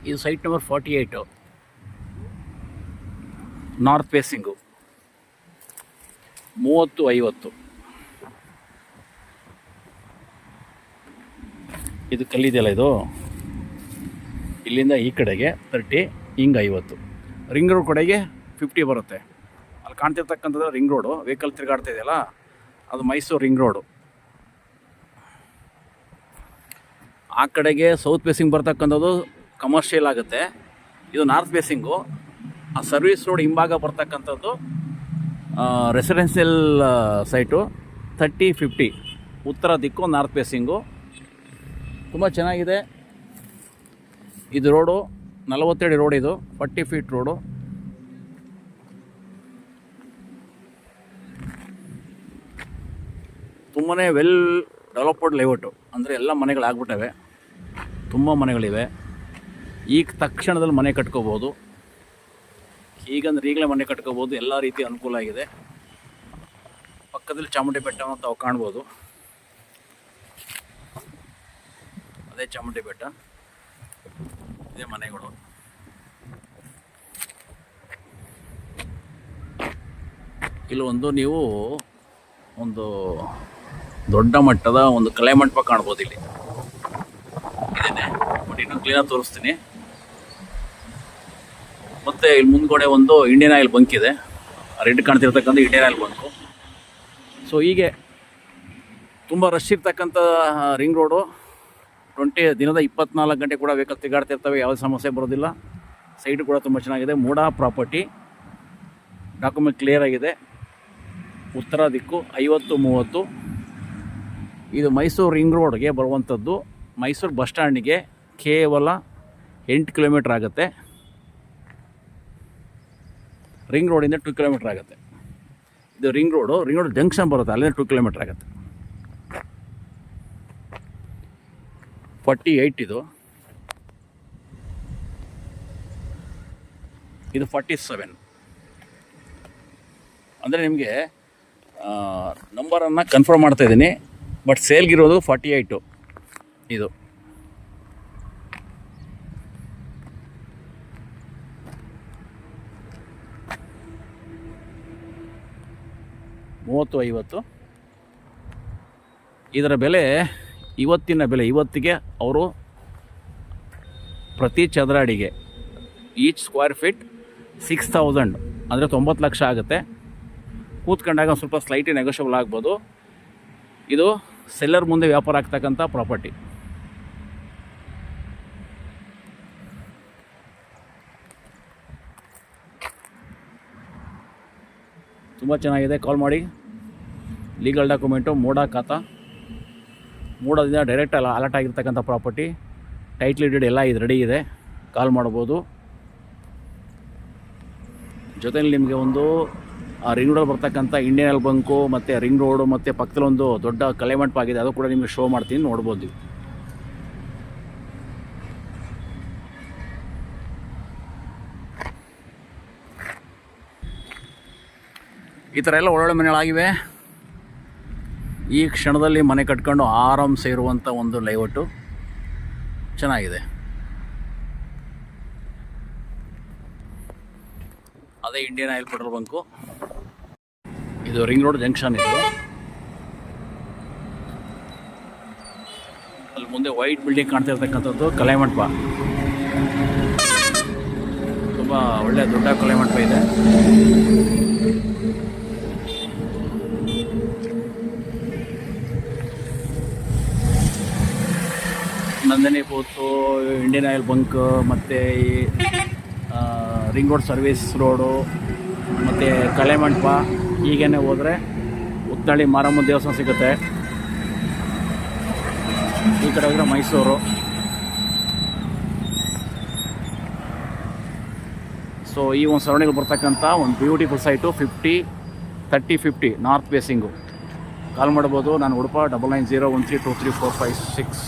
ಇದು site number 48 north facing 30-50. ಇದು ಕಲ್ಲಿದೆಯಲ್ಲ, ಇದು ಇಲ್ಲಿಂದ ಈ ಕಡೆಗೆ 30, ಹಿಂಗೆ 50. ರಿಂಗ್ ರೋಡ್ ಕಡೆಗೆ 50 ಬರುತ್ತೆ. ಅಲ್ಲಿ ಕಾಣ್ತಿರ್ತಕ್ಕಂಥದ್ದು ರಿಂಗ್ ರೋಡು, ವೆಹಿಕಲ್ ತಿರುಗಾಡ್ತಾ ಇದೆಯಲ್ಲ, ಅದು ಮೈಸೂರು ರಿಂಗ್ ರೋಡು. ಆ ಕಡೆಗೆ ಸೌತ್ ಫೇಸಿಂಗ್ ಬರ್ತಕ್ಕಂಥದ್ದು ಕಮರ್ಷಿಯಲ್ ಆಗುತ್ತೆ. ಇದು ನಾರ್ತ್ ಫೇಸಿಂಗು. ಆ ಸರ್ವಿಸ್ ರೋಡ್ ಹಿಂಭಾಗ ಬರ್ತಕ್ಕಂಥದ್ದು ರೆಸಿಡೆನ್ಷಿಯಲ್ ಸೈಟು. 30-50 ಉತ್ತರ ದಿಕ್ಕು, ನಾರ್ತ್ ಫೇಸಿಂಗು. ತುಂಬ ಚೆನ್ನಾಗಿದೆ ಇದು ರೋಡು. 40 ಅಡಿ ರೋಡ್, ಇದು 40 ಫೀಟ್ ರೋಡು. ತುಂಬಾ ವೆಲ್ ಡೆವಲಪ್ಡ್ ಲೇಔಟು. ಅಂದರೆ ಎಲ್ಲ ಮನೆಗಳಾಗ್ಬಿಟ್ಟವೆ, ತುಂಬ ಮನೆಗಳಿವೆ. ಈಗ ತಕ್ಷಣದಲ್ಲಿ ಮನೆ ಕಟ್ಕೋಬೋದು. ಈಗಂದ್ರೆ ಈಗಲೇ ಮನೆ ಕಟ್ಕೋಬೋದು. ಎಲ್ಲ ರೀತಿ ಅನುಕೂಲ ಆಗಿದೆ. ಪಕ್ಕದಲ್ಲಿ ಚಾಮುಂಡಿ ಬೆಟ್ಟವನ್ನು ತಾವು ಕಾಣ್ಬೋದು. ಅದೇ ಚಾಮುಂಡಿ ಬೆಟ್ಟ, ಇದೇ ಮನೆಗಳು. ಇಲ್ಲೊಂದು ನೀವು ಒಂದು ದೊಡ್ಡ ಮಟ್ಟದ ಒಂದು ಕಲೆ ಮಂಟಪ ಕಾಣ್ಬೋದು ಇಲ್ಲಿ. ಇದೇನೆ, ಬಟ್ ಇನ್ನೂ ಕ್ಲೀನಾಗಿ ತೋರಿಸ್ತೀನಿ. ಮತ್ತು ಇಲ್ಲಿ ಮುಂದ್ಗಡೆ ಒಂದು ಇಂಡಿಯನ್ ಆಯಿಲ್ ಬಂಕ್ ಇದೆ. ರೆಡ್ ಕಾಣ್ತಿರ್ತಕ್ಕಂಥ ಇಂಡಿಯನ್ ಆಯಿಲ್ ಬಂಕು. ಸೊ ಹೀಗೆ ತುಂಬ ರಶ್ ಇರ್ತಕ್ಕಂಥ ರಿಂಗ್ ರೋಡು. ದಿನದ 24 ಗಂಟೆ ಕೂಡ ವೆಹಿಕಲ್ ತಿರುಗಾಡ್ತಿರ್ತವೆ, ಯಾವುದೇ ಸಮಸ್ಯೆ ಬರೋದಿಲ್ಲ. ಸೈಟು ಕೂಡ ತುಂಬ ಚೆನ್ನಾಗಿದೆ. ಮೂಡಾ ಪ್ರಾಪರ್ಟಿ, ಡಾಕ್ಯುಮೆಂಟ್ ಕ್ಲಿಯರ್ ಆಗಿದೆ. ಉತ್ತರ ದಿಕ್ಕು 50-30. ಇದು ಮೈಸೂರು ರಿಂಗ್ ರೋಡ್ಗೆ ಬರುವಂಥದ್ದು. ಮೈಸೂರು ಬಸ್ ಸ್ಟ್ಯಾಂಡಿಗೆ ಕೇವಲ 8 ಕಿಲೋಮೀಟ್ರ್ ಆಗುತ್ತೆ. ರಿಂಗ್ ರೋಡಿಂದ 2 ಕಿಲೋಮೀಟ್ರ್ ಆಗುತ್ತೆ. ಇದು ರಿಂಗ್ ರೋಡ್ ಜಂಕ್ಷನ್ ಬರುತ್ತೆ, ಅಲ್ಲಿಂದ 2 ಕಿಲೋಮೀಟ್ರ್ ಆಗುತ್ತೆ. 48 ಇದು 47. ಅಂದರೆ ನಿಮಗೆ ನಂಬರನ್ನು ಕನ್ಫರ್ಮ್ ಮಾಡ್ತಾಯಿದ್ದೀನಿ, ಬಟ್ ಸೇಲ್ಗಿರೋದು 48 ಇದು. $30-50 ಇದರ ಬೆಲೆ. ಇವತ್ತಿಗೆ ಅವರು ಪ್ರತಿ ಚದರ ಅಡಿಗೆ ಈಚ್ ಸ್ಕ್ವೇರ್ ಫೀಟ್ 6,000 ಅಂದರೆ 90 ಲಕ್ಷ ಆಗುತ್ತೆ. ಕೂತ್ಕೊಂಡಾಗ ಸ್ವಲ್ಪ ಸ್ಲೈಟ್ಲಿ ನೆಗೋಷಿಯಬಲ್ ಆಗ್ಬೋದು. ಇದು ಸೆಲ್ಲರ್ ಮುಂದೆ ವ್ಯಾಪಾರ ಆಗ್ತಕ್ಕಂಥ ಪ್ರಾಪರ್ಟಿ. ತುಂಬ ಚೆನ್ನಾಗಿದೆ. ಕಾಲ್ ಮಾಡಿ. ಲೀಗಲ್ ಡಾಕ್ಯುಮೆಂಟು, ಮೂಡಾ ಖಾತಾ, ಮೂಡಾದಿಂದ ಡೈರೆಕ್ಟ್ ಅಲರ್ಟ್ ಆಗಿರ್ತಕ್ಕಂಥ ಪ್ರಾಪರ್ಟಿ, ಟೈಟ್ಲ್ ಡೀಡ್ ಎಲ್ಲ ಇದು ರೆಡಿ ಇದೆ. ಕಾಲ್ ಮಾಡ್ಬೋದು. ಜೊತೆಯಲ್ಲಿ ನಿಮಗೆ ಒಂದು ರಿಂಗ್ ರೋಡ್ ಬರ್ತಕ್ಕಂಥ ಇಂಡಿಯನ್ ಆಯಿಲ್ ಬಂಕು ಮತ್ತು ರಿಂಗ್ ರೋಡು ಮತ್ತು ಪಕ್ಕದಲ್ಲೊಂದು ದೊಡ್ಡ ಕಲೆ ಮಂಟಪ ಆಗಿದೆ, ಅದು ಕೂಡ ನಿಮಗೆ ಶೋ ಮಾಡ್ತೀನಿ, ನೋಡ್ಬೋದು. ಈ ಥರ ಎಲ್ಲ ಒಳ್ಳೊಳ್ಳೆ ಮನೆಗಳಾಗಿವೆ. ಈ ಕ್ಷಣದಲ್ಲಿ ಮನೆ ಕಟ್ಕೊಂಡು ಆರಾಮ್ಸೆ ಇರುವಂಥ ಒಂದು ಲೇಔಟು ಚೆನ್ನಾಗಿದೆ. ಅದೇ ಇಂಡಿಯನ್ ಆಯಿಲ್ ಪೆಟ್ರೋಲ್ ಬಂಕು. ಇದು ರಿಂಗ್ ರೋಡ್ ಜಂಕ್ಷನ್. ಇದು ಅಲ್ಲಿ ಮುಂದೆ ವೈಟ್ ಬಿಲ್ಡಿಂಗ್ ಕಾಣ್ತಿರ್ತಕ್ಕಂಥದ್ದು ಕಲೆ ಮಂಟಪ. ತುಂಬ ಒಳ್ಳೆಯ ದೊಡ್ಡ ಕಲೆ ಮಂಟಪ ಇದೆ. ನಂದಿನಿ ಬೂತು, ಇಂಡಿಯನ್ ಆಯಿಲ್ ಬಂಕ್ ಮತ್ತು ಈ ರಿಂಗ್ ರೋಡ್ ಸರ್ವಿಸ್ ರೋಡು ಮತ್ತು ಕಲೆ ಮಂಟಪ. ಹೀಗೇ ಹೋದರೆ ಉತ್ತಳ್ಳಿ ಮಾರಮ್ಮ ದೇವಸ್ಥಾನ ಸಿಗುತ್ತೆ. ಈ ಕಡೆ ಹೋದರೆ ಮೈಸೂರು. ಸೊ ಈ ಒಂದು ಸರೌಂಡಿಂಗ್ ಬರ್ತಕ್ಕಂಥ ಒಂದು ಬ್ಯೂಟಿಫುಲ್ ಸೈಟು 30-50 ನಾರ್ತ್ ಫೇಸಿಂಗು. ಕಾಲ್ ಮಾಡ್ಬೋದು. ನಾನು ಉಡುಪ 9901323456.